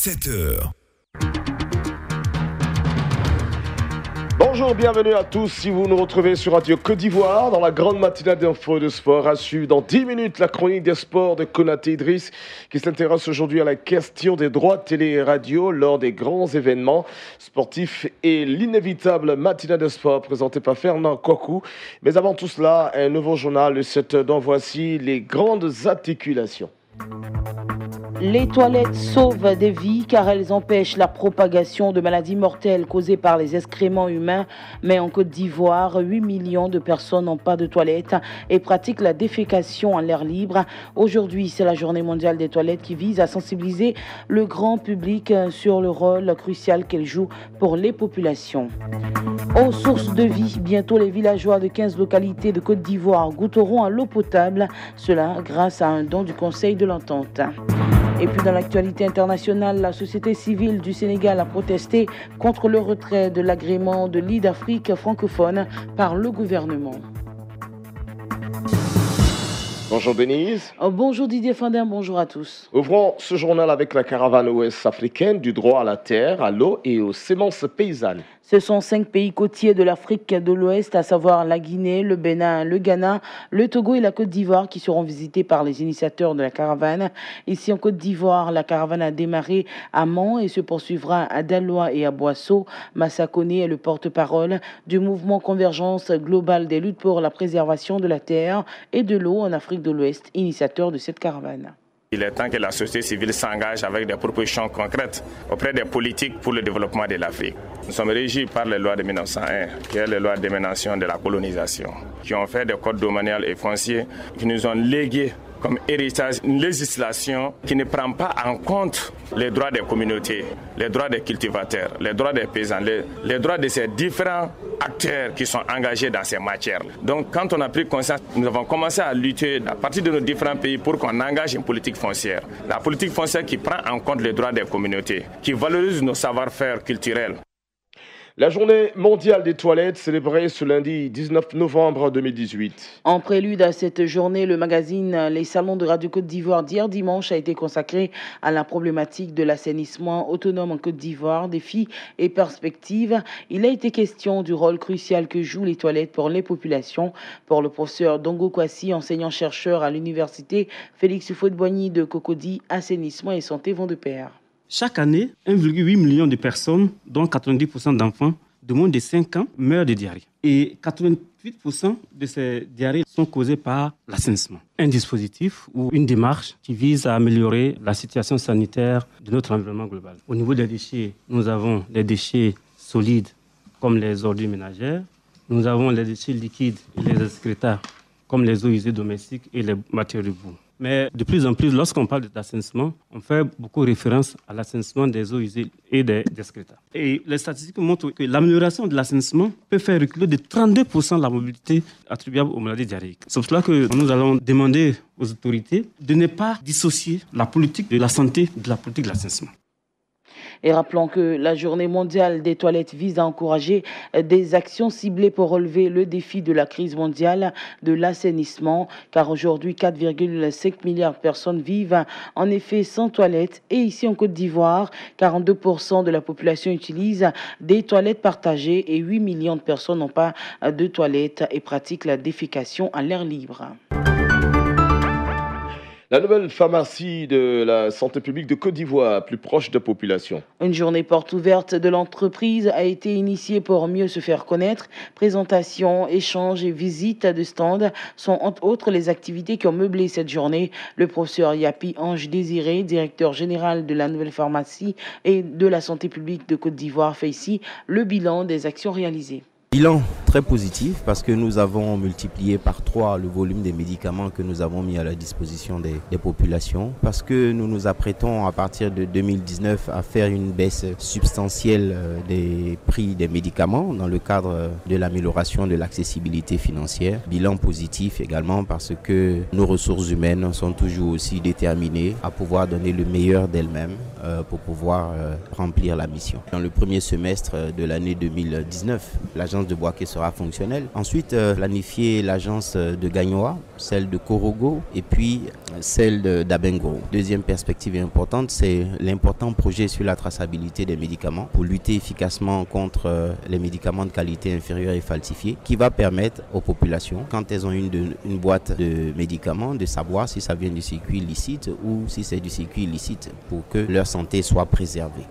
7h. Bonjour, bienvenue à tous. Si vous nous retrouvez sur Radio Côte d'Ivoire, dans la grande matinale d'infos de sport, à suivre dans 10 minutes la chronique des sports de Konaté Idriss, qui s'intéresse aujourd'hui à la question des droits télé et radio lors des grands événements sportifs et l'inévitable matinale de sport présentée par Fernand Kouakou. Mais avant tout cela, un nouveau journal, le 7 dont voici les grandes articulations. Les toilettes sauvent des vies car elles empêchent la propagation de maladies mortelles causées par les excréments humains. Mais en Côte d'Ivoire, 8 millions de personnes n'ont pas de toilettes et pratiquent la défécation en l'air libre. Aujourd'hui, c'est la journée mondiale des toilettes qui vise à sensibiliser le grand public sur le rôle crucial qu'elles jouent pour les populations. Aux sources de vie, bientôt les villageois de 15 localités de Côte d'Ivoire goûteront à l'eau potable. Cela grâce à un don du Conseil de l'Entente. Et puis dans l'actualité internationale, la société civile du Sénégal a protesté contre le retrait de l'agrément de l'île d'Afrique francophone par le gouvernement. Bonjour Denise. Bonjour Didier Fandin, bonjour à tous. Ouvrons ce journal avec la caravane ouest-africaine du droit à la terre, à l'eau et aux semences paysannes. Ce sont 5 pays côtiers de l'Afrique de l'Ouest, à savoir la Guinée, le Bénin, le Ghana, le Togo et la Côte d'Ivoire qui seront visités par les initiateurs de la caravane. Ici en Côte d'Ivoire, la caravane a démarré à Mans et se poursuivra à Daloa et à Boisseau. Massa Koné est le porte-parole du mouvement Convergence globale des luttes pour la préservation de la terre et de l'eau en Afrique de l'Ouest, initiateur de cette caravane. Il est temps que la société civile s'engage avec des propositions concrètes auprès des politiques pour le développement de l'Afrique. Nous sommes régis par les lois de 1901, qui est les lois d'émanation de la colonisation, qui ont fait des codes domaniaux et fonciers, qui nous ont légué comme héritage une législation qui ne prend pas en compte les droits des communautés, les droits des cultivateurs, les droits des paysans, les droits de ces différents acteurs qui sont engagés dans ces matières. Donc quand on a pris conscience, nous avons commencé à lutter à partir de nos différents pays pour qu'on engage une politique foncière. La politique foncière qui prend en compte les droits des communautés, qui valorise nos savoir-faire culturels. La journée mondiale des toilettes célébrée ce lundi 19 novembre 2018. En prélude à cette journée, le magazine Les Salons de Radio Côte d'Ivoire d'hier dimanche a été consacré à la problématique de l'assainissement autonome en Côte d'Ivoire, défis et perspectives. Il a été question du rôle crucial que jouent les toilettes pour les populations. Pour le professeur Dongo Kwasi, enseignant-chercheur à l'université Félix Houphouët-Boigny de Cocody, assainissement et santé vont de pair. Chaque année, 1,8 million de personnes, dont 90% d'enfants de moins de 5 ans, meurent de diarrhée. Et 88% de ces diarrhées sont causées par l'assainissement. Un dispositif ou une démarche qui vise à améliorer la situation sanitaire de notre environnement global. Au niveau des déchets, nous avons les déchets solides comme les ordures ménagères. Nous avons les déchets liquides et les excréta comme les eaux usées domestiques et les matières de boue. Mais de plus en plus, lorsqu'on parle d'assainissement, on fait beaucoup référence à l'assainissement des eaux usées et des excréta. Et les statistiques montrent que l'amélioration de l'assainissement peut faire reculer de 32% la mobilité attribuable aux maladies diarrhéiques. C'est pour cela que nous allons demander aux autorités de ne pas dissocier la politique de la santé de la politique de l'assainissement. Et rappelons que la journée mondiale des toilettes vise à encourager des actions ciblées pour relever le défi de la crise mondiale de l'assainissement, car aujourd'hui 4,5 milliards de personnes vivent en effet sans toilettes. Et ici en Côte d'Ivoire, 42% de la population utilise des toilettes partagées et 8 millions de personnes n'ont pas de toilettes et pratiquent la défécation à l'air libre. La nouvelle pharmacie de la santé publique de Côte d'Ivoire, plus proche de la population. Une journée porte ouverte de l'entreprise a été initiée pour mieux se faire connaître. Présentation, échanges et visites de stands sont entre autres les activités qui ont meublé cette journée. Le professeur Yapi Ange Désiré, directeur général de la nouvelle pharmacie et de la santé publique de Côte d'Ivoire, fait ici le bilan des actions réalisées. Bilan très positif parce que nous avons multiplié par 3 le volume des médicaments que nous avons mis à la disposition des populations, parce que nous nous apprêtons à partir de 2019 à faire une baisse substantielle des prix des médicaments dans le cadre de l'amélioration de l'accessibilité financière. Bilan positif également parce que nos ressources humaines sont toujours aussi déterminées à pouvoir donner le meilleur d'elles-mêmes pour pouvoir remplir la mission. Dans le premier semestre de l'année 2019, l'agence l'agence de Bouaké sera fonctionnelle. Ensuite, planifier l'agence de Gagnoa, celle de Korogo et puis celle d'Abengo. Deuxième perspective importante, c'est l'important projet sur la traçabilité des médicaments pour lutter efficacement contre les médicaments de qualité inférieure et falsifiés, qui va permettre aux populations, quand elles ont une boîte de médicaments, de savoir si ça vient du circuit licite ou si c'est du circuit illicite pour que leur santé soit préservée.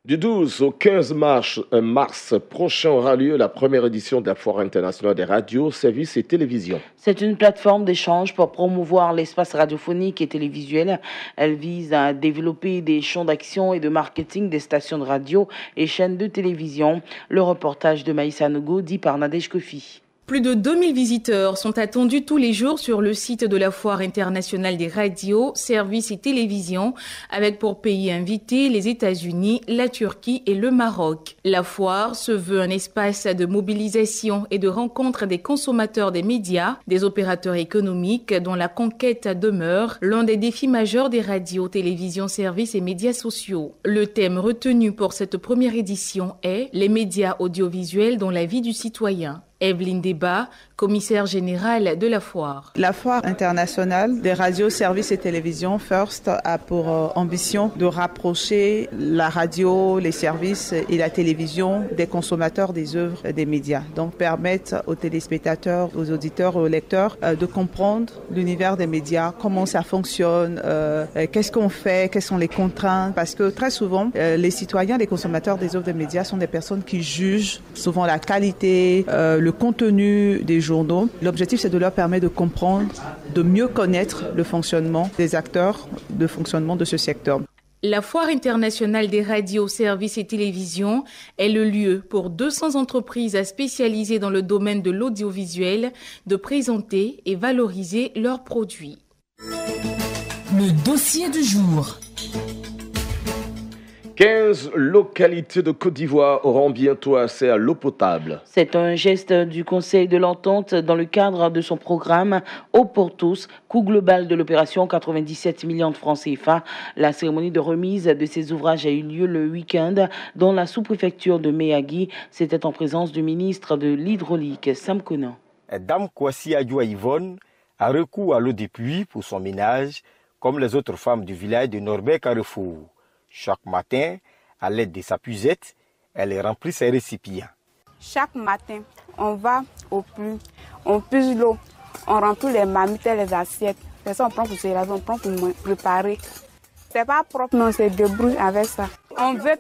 Du 12 au 15 mars prochain aura lieu la première édition de la Foire internationale des radios, services et télévisions. C'est une plateforme d'échange pour promouvoir l'espace radiophonique et télévisuel. Elle vise à développer des champs d'action et de marketing des stations de radio et chaînes de télévision. Le reportage de Maïssa Nogo dit par Nadège Kofi. Plus de 2000 visiteurs sont attendus tous les jours sur le site de la Foire internationale des radios, services et télévisions, avec pour pays invités les États-Unis, la Turquie et le Maroc. La foire se veut un espace de mobilisation et de rencontre des consommateurs des médias, des opérateurs économiques dont la conquête demeure l'un des défis majeurs des radios, télévisions, services et médias sociaux. Le thème retenu pour cette première édition est « Les médias audiovisuels dans la vie du citoyen ». Evelyne Débat, commissaire générale de la foire. La foire internationale des radios, services et télévisions, FIRST, a pour ambition de rapprocher la radio, les services et la télévision des consommateurs des œuvres des médias. Donc permettre aux téléspectateurs, aux auditeurs, aux lecteurs de comprendre l'univers des médias, comment ça fonctionne, qu'est-ce qu'on fait, quelles sont les contraintes. Parce que très souvent, les citoyens, les consommateurs des œuvres des médias sont des personnes qui jugent souvent la qualité, le contenu des journaux. L'objectif, c'est de leur permettre de comprendre, de mieux connaître le fonctionnement des acteurs, le fonctionnement de ce secteur. La Foire internationale des radios, services et télévisions est le lieu pour 200 entreprises spécialisées dans le domaine de l'audiovisuel de présenter et valoriser leurs produits. Le dossier du jour. 15 localités de Côte d'Ivoire auront bientôt accès à l'eau potable. C'est un geste du Conseil de l'Entente dans le cadre de son programme Eau pour tous, coût global de l'opération 97 millions de francs CFA. La cérémonie de remise de ces ouvrages a eu lieu le week-end dans la sous-préfecture de Méagui. C'était en présence du ministre de l'Hydraulique, Sam Conan. Dame Kwasi Adjoua Yvonne a recours à l'eau des pluies pour son ménage, comme les autres femmes du village de Norbert-Carrefour. Chaque matin, à l'aide de sa puisette, elle remplit ses récipients. Chaque matin, on va au puits, on puise l'eau, on remplit les marmites et les assiettes. C'est ça, on prend pour se laver, on prend pour préparer. C'est pas propre, non, c'est débrouille avec ça. On veut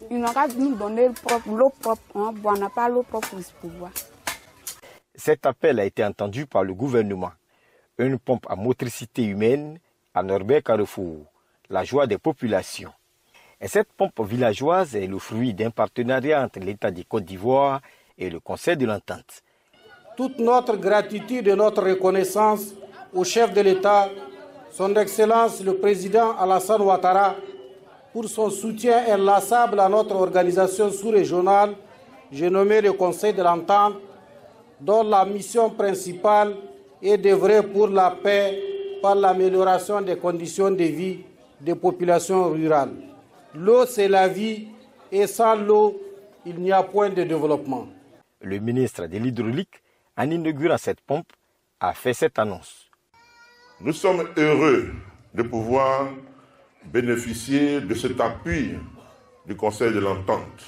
qu'ils n'ont qu'à nous donner l'eau propre. On n'a pas l'eau propre pour boire. Cet appel a été entendu par le gouvernement. Une pompe à motricité humaine à Norbert-Carrefour, la joie des populations. Et cette pompe villageoise est le fruit d'un partenariat entre l'État de Côte d'Ivoire et le Conseil de l'Entente. Toute notre gratitude et notre reconnaissance au chef de l'État, son Excellence le Président Alassane Ouattara, pour son soutien inlassable à notre organisation sous-régionale, j'ai nommé le Conseil de l'Entente, dont la mission principale est d'œuvrer pour la paix par l'amélioration des conditions de vie des populations rurales. L'eau, c'est la vie, et sans l'eau, il n'y a point de développement. Le ministre de l'Hydraulique, en inaugurant cette pompe, a fait cette annonce. Nous sommes heureux de pouvoir bénéficier de cet appui du Conseil de l'Entente.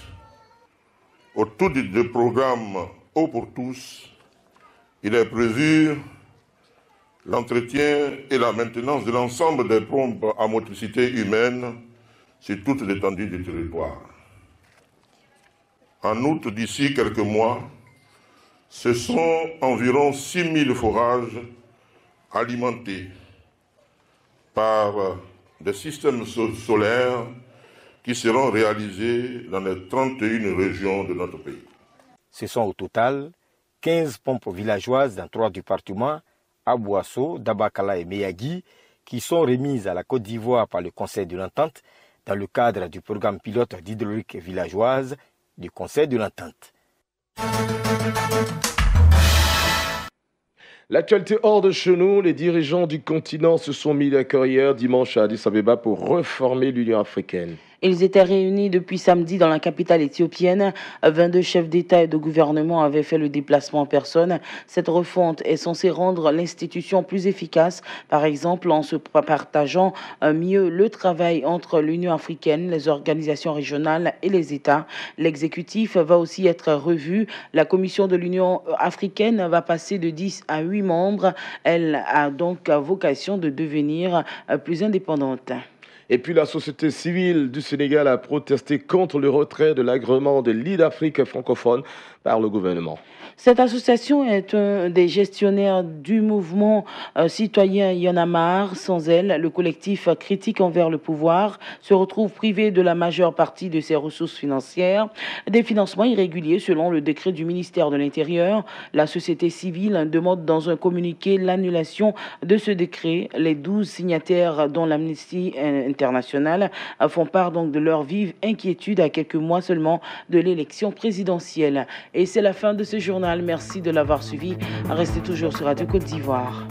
Autour du programme Eau pour tous, il est prévu l'entretien et la maintenance de l'ensemble des pompes à motricité humaine sur toute l'étendue du territoire. En outre, d'ici quelques mois, ce sont environ 6000 forages alimentés par des systèmes solaires qui seront réalisés dans les 31 régions de notre pays. Ce sont au total 15 pompes villageoises dans 3 départements, Abouasso, Dabakala et Méagui, qui sont remises à la Côte d'Ivoire par le Conseil de l'Entente dans le cadre du programme pilote d'hydraulique villageoise du Conseil de l'Entente. L'actualité hors de chez nous, les dirigeants du continent se sont mis d'accord hier dimanche à Addis Abeba pour reformer l'Union africaine. Ils étaient réunis depuis samedi dans la capitale éthiopienne. 22 chefs d'État et de gouvernement avaient fait le déplacement en personne. Cette refonte est censée rendre l'institution plus efficace, par exemple en se partageant mieux le travail entre l'Union africaine, les organisations régionales et les États. L'exécutif va aussi être revu. La commission de l'Union africaine va passer de 10 à 8 membres. Elle a donc vocation de devenir plus indépendante. Et puis la société civile du Sénégal a protesté contre le retrait de l'agrément de l'île d'Afrique francophone par le gouvernement. Cette association est un des gestionnaires du mouvement citoyen Y en a marre. Sans elle, le collectif critique envers le pouvoir se retrouve privé de la majeure partie de ses ressources financières. Des financements irréguliers selon le décret du ministère de l'Intérieur. La société civile demande dans un communiqué l'annulation de ce décret. Les 12 signataires, dont l'Amnesty International, font part donc de leur vive inquiétude à quelques mois seulement de l'élection présidentielle. Et c'est la fin de ce journal. Merci de l'avoir suivi. Restez toujours sur Radio Côte d'Ivoire.